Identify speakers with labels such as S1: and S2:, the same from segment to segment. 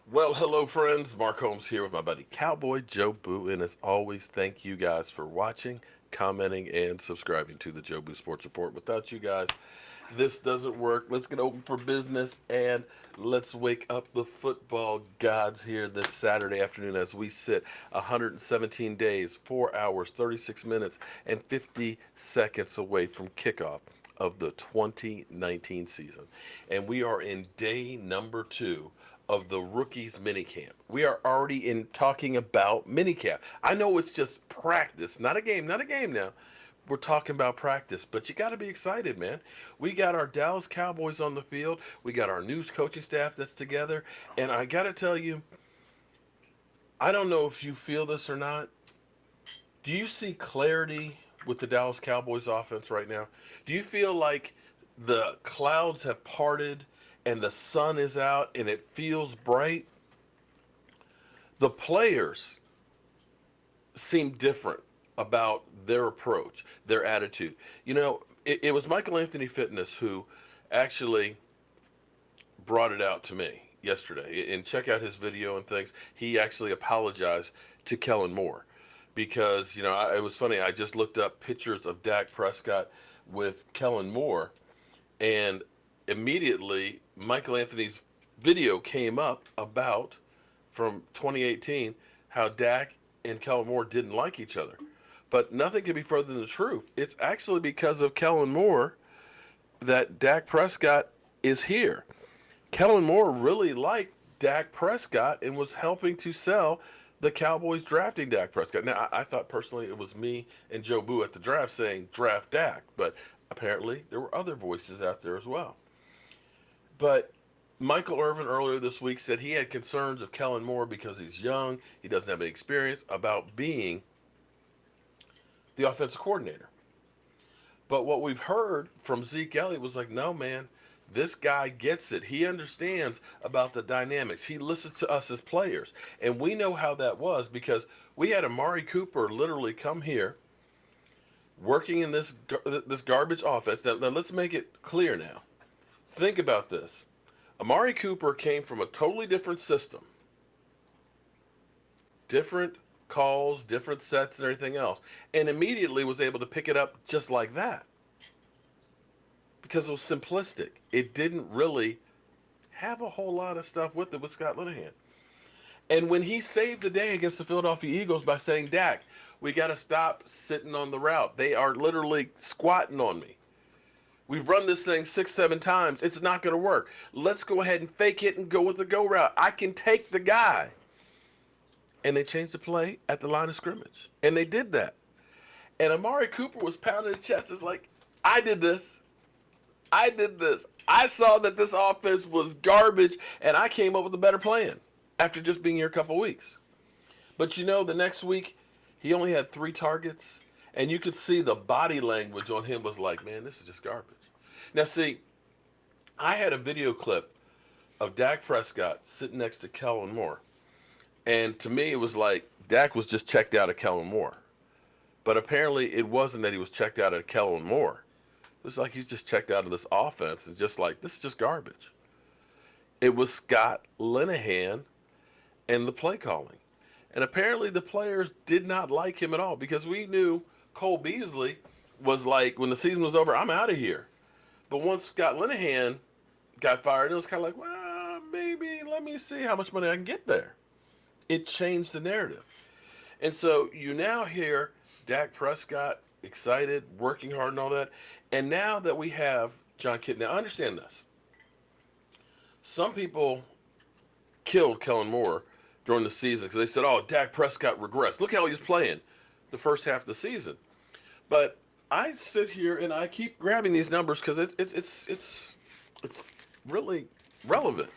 S1: Well, hello, friends. Mark Holmes here with my buddy Cowboy Joe Boo. And as always, thank you guys for watching, commenting, and subscribing to the Joe Boo Sports Report. Without you guys, this doesn't work. Let's get open for business and let's wake up the football gods here this Saturday afternoon as we sit 117 days, 4 hours, 36 minutes, and 50 seconds away from kickoff of the 2019 season. And we are in day number 2 of the rookies minicamp. We are already in talking about minicamp. I know it's just practice, not a game, not a game now. We're talking about practice, but you got to be excited, man. We got our Dallas Cowboys on the field. We got our new coaching staff that's together, and I got to tell you, I don't know if you feel this or not. Do you see clarity with the Dallas Cowboys offense right now? Do you feel like the clouds have parted and the sun is out and it feels bright? The players seem different about their approach, their attitude. It was Michael Anthony Fitness who actually brought it out to me yesterday. And check out his video and things. He actually apologized to Kellen Moore because, it was funny. I just looked up pictures of Dak Prescott with Kellen Moore, and immediately Michael Anthony's video came up about from 2018 how Dak and Kellen Moore didn't like each other. But nothing could be further than the truth. It's actually because of Kellen Moore that Dak Prescott is here. Kellen Moore really liked Dak Prescott and was helping to sell the Cowboys drafting Dak Prescott. Now, I thought personally it was me and Joe Boo at the draft saying draft Dak, but apparently there were other voices out there as well. But Michael Irvin earlier this week said he had concerns of Kellen Moore because he's young, he doesn't have any experience about being the offensive coordinator. But what we've heard from Zeke Elliott was like, no, man, this guy gets it. He understands about the dynamics. He listens to us as players. And we know how that was because we had Amari Cooper literally come here working in this garbage offense. Now let's make it clear now. Think about this. Amari Cooper came from a totally different system, different calls, different sets, and everything else, and immediately was able to pick it up just like that because it was simplistic. It didn't really have a whole lot of stuff with it with Scott Linehan. And when he saved the day against the Philadelphia Eagles by saying, Dak, we got to stop sitting on the route. They are literally squatting on me. We've run this thing 6, 7 times. It's not going to work. Let's go ahead and fake it and go with the go route. I can take the guy. And they changed the play at the line of scrimmage. And they did that. And Amari Cooper was pounding his chest. It's like, I did this. I did this. I saw that this offense was garbage, and I came up with a better plan after just being here a couple weeks. But the next week, he only had 3 targets, and you could see the body language on him was like, man, this is just garbage. Now, see, I had a video clip of Dak Prescott sitting next to Kellen Moore. And to me, it was like Dak was just checked out of Kellen Moore. But apparently, it wasn't that he was checked out of Kellen Moore. It was like he's just checked out of this offense and just like, this is just garbage. It was Scott Linehan and the play calling. And apparently, the players did not like him at all because we knew Cole Beasley was like, when the season was over, I'm out of here. But once Scott Linehan got fired, it was kind of like, well, maybe let me see how much money I can get there. It changed the narrative. And so you now hear Dak Prescott excited, working hard and all that. And now that we have Jon Kitna, now understand this. Some people killed Kellen Moore during the season because they said, oh, Dak Prescott regressed. Look how he's playing the first half of the season. But I sit here and I keep grabbing these numbers because it's really relevant.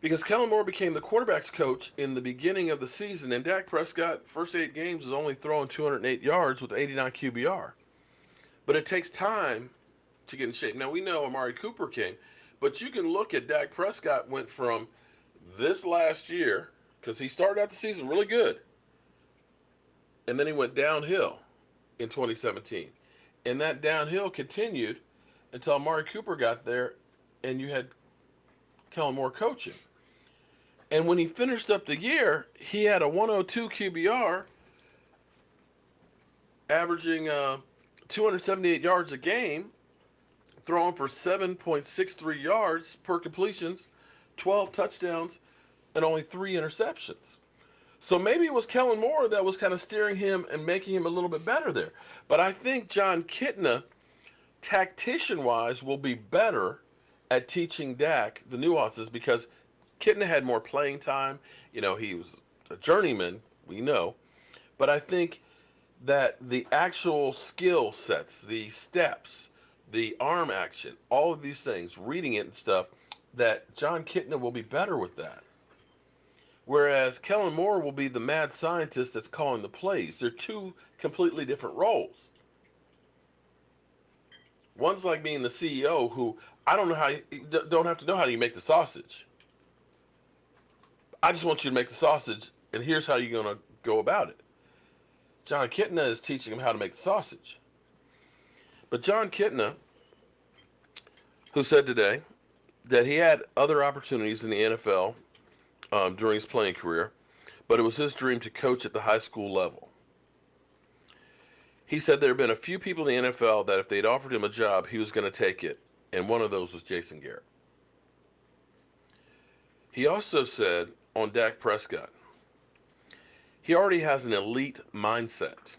S1: Because Kellen Moore became the quarterback's coach in the beginning of the season, and Dak Prescott, first 8 games, is only throwing 208 yards with 89 QBR. But it takes time to get in shape. Now, we know Amari Cooper came, but you can look at Dak Prescott went from this last year, because he started out the season really good, and then he went downhill in 2017. And that downhill continued until Amari Cooper got there, and you had Kellen Moore coaching. And when he finished up the year, he had a 102 QBR, averaging 278 yards a game, throwing for 7.63 yards per completions, 12 touchdowns, and only 3 interceptions. So maybe it was Kellen Moore that was kind of steering him and making him a little bit better there. But I think Jon Kitna, tactician-wise, will be better at teaching Dak the nuances because Kitna had more playing time. He was a journeyman, we know. But I think that the actual skill sets, the steps, the arm action, all of these things, reading it and stuff, that Jon Kitna will be better with that. Whereas Kellen Moore will be the mad scientist that's calling the plays. They're two completely different roles. One's like being the CEO who, I don't know how you don't have to know how you make the sausage. I just want you to make the sausage, and here's how you're going to go about it. Jon Kitna is teaching him how to make the sausage. But Jon Kitna, who said today that he had other opportunities in the NFL during his playing career, but it was his dream to coach at the high school level. He said there had been a few people in the NFL that if they'd offered him a job, he was going to take it, and one of those was Jason Garrett. He also said on Dak Prescott, he already has an elite mindset.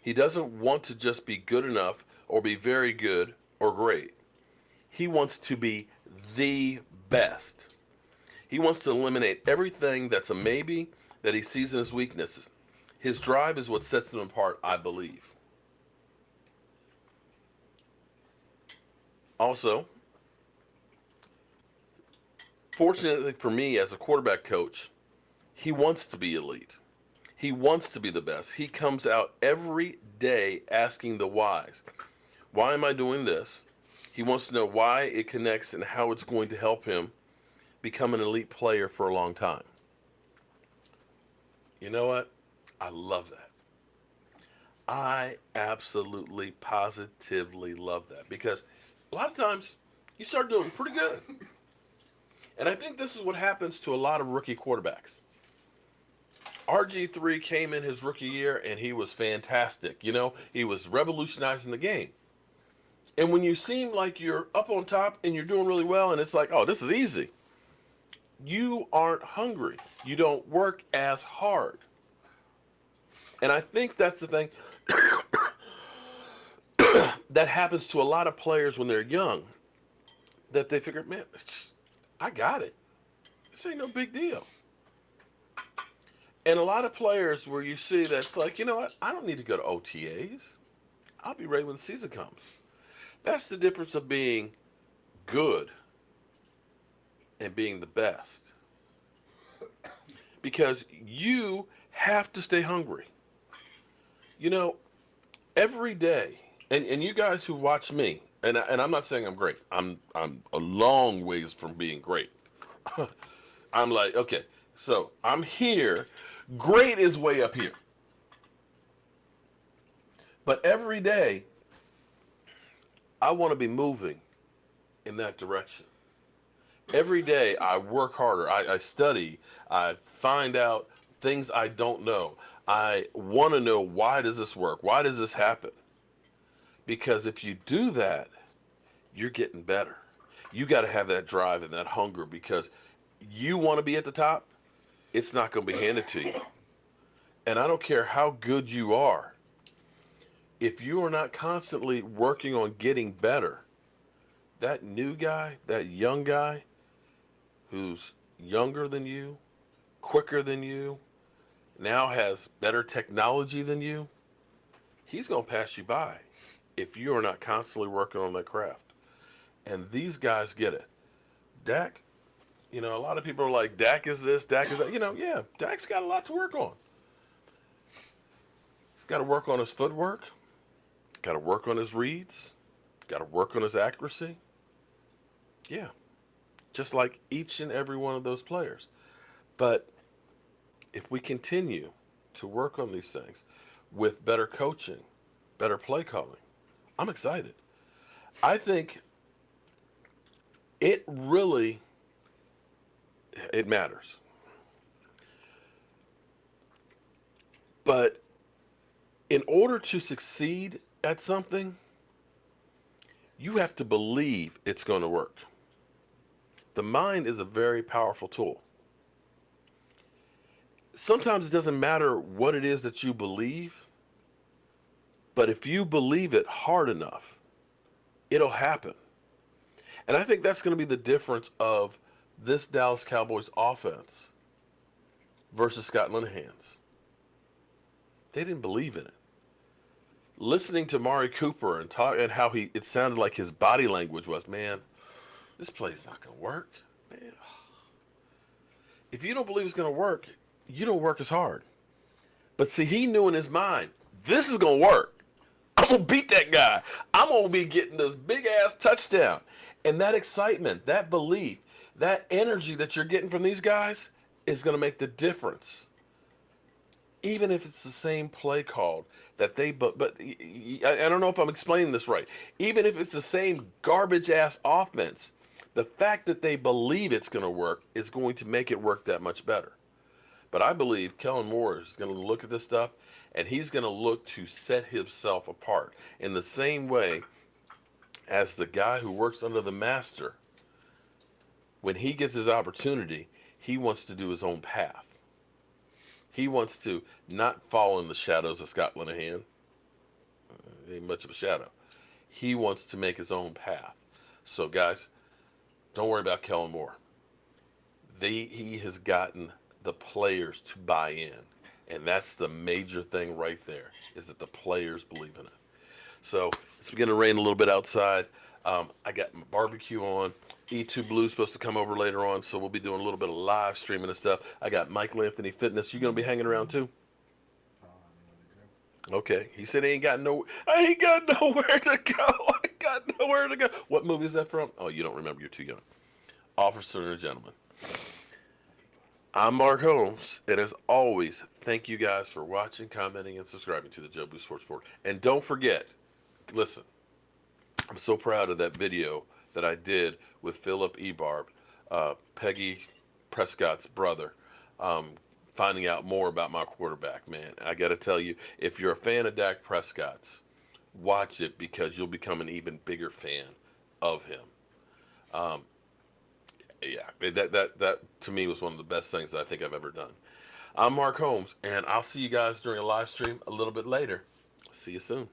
S1: He doesn't want to just be good enough or be very good or great. He wants to be the best. He wants to eliminate everything that's a maybe that he sees in his weaknesses. His drive is what sets him apart, I believe. Also, fortunately for me as a quarterback coach, he wants to be elite. He wants to be the best. He comes out every day asking the whys. Why am I doing this? He wants to know why it connects and how it's going to help him become an elite player for a long time. You know what? I love that. I absolutely, positively love that because a lot of times you start doing pretty good. And I think this is what happens to a lot of rookie quarterbacks. RG3 came in his rookie year and he was fantastic. He was revolutionizing the game. And when you seem like you're up on top and you're doing really well and it's like, oh, this is easy, you aren't hungry. You don't work as hard. And I think that's the thing that happens to a lot of players when they're young, that they figure, man, I got it. This ain't no big deal. And a lot of players where you see that's like, you know what, I don't need to go to OTAs. I'll be ready when the season comes. That's the difference of being good and being the best. Because you have to stay hungry. Every day, and you guys who watch me, and I'm not saying I'm great. I'm a long ways from being great. I'm like, okay, so I'm here. Great is way up here. But every day, I want to be moving in that direction. Every day, I work harder. I study. I find out things I don't know. I want to know, why does this work? Why does this happen? Because if you do that, you're getting better. You got to have that drive and that hunger because you want to be at the top. It's not going to be handed to you. And I don't care how good you are. If you are not constantly working on getting better, that new guy, that young guy who's younger than you, quicker than you, now has better technology than you, he's going to pass you by if you are not constantly working on that craft. And these guys get it. Dak, a lot of people are like, Dak is this, Dak is that. Yeah, Dak's got a lot to work on. Got to work on his footwork. Got to work on his reads. Got to work on his accuracy. Yeah, just like each and every one of those players. But if we continue to work on these things with better coaching, better play calling, I'm excited. I think it matters. But in order to succeed at something, you have to believe it's going to work. The mind is a very powerful tool. Sometimes it doesn't matter what it is that you believe, but if you believe it hard enough, it'll happen. And I think that's going to be the difference of this Dallas Cowboys offense versus Scott Linehan's. They didn't believe in it. Listening to Mari Cooper and talk and how it sounded like his body language was, man, this play's not going to work. Man, if you don't believe it's going to work, you don't work as hard. But see, he knew in his mind, this is going to work. I'm going to beat that guy. I'm going to be getting this big-ass touchdown. And that excitement, that belief, that energy that you're getting from these guys is going to make the difference. Even if it's the same play called that but I don't know if I'm explaining this right. Even if it's the same garbage-ass offense, the fact that they believe it's going to work is going to make it work that much better. But I believe Kellen Moore is going to look at this stuff, and he's going to look to set himself apart in the same way as the guy who works under the master. When he gets his opportunity, he wants to do his own path. He wants to not fall in the shadows of Scott Linehan. Ain't much of a shadow. He wants to make his own path. So, guys, don't worry about Kellen Moore. He has gotten the players to buy in. And that's the major thing right there, is that the players believe in it. So it's beginning to rain a little bit outside. I got my barbecue on. E2 Blue's supposed to come over later on, so we'll be doing a little bit of live streaming and stuff. I got Michael Anthony Fitness. You going to be hanging around too? Okay. He said I ain't got nowhere to go. I got nowhere to go. What movie is that from? Oh, you don't remember. You're too young. Officer and a Gentleman. I'm Mark Holmes, and as always, thank you guys for watching, commenting, and subscribing to the Joe Boo Sports Report. And don't forget, listen, I'm so proud of that video that I did with Philip Ebarb, Peggy Prescott's brother, finding out more about my quarterback, man. I got to tell you, if you're a fan of Dak Prescott's, watch it because you'll become an even bigger fan of him. Yeah, that to me was one of the best things that I think I've ever done. I'm Mark Holmes, and I'll see you guys during a live stream a little bit later. See you soon.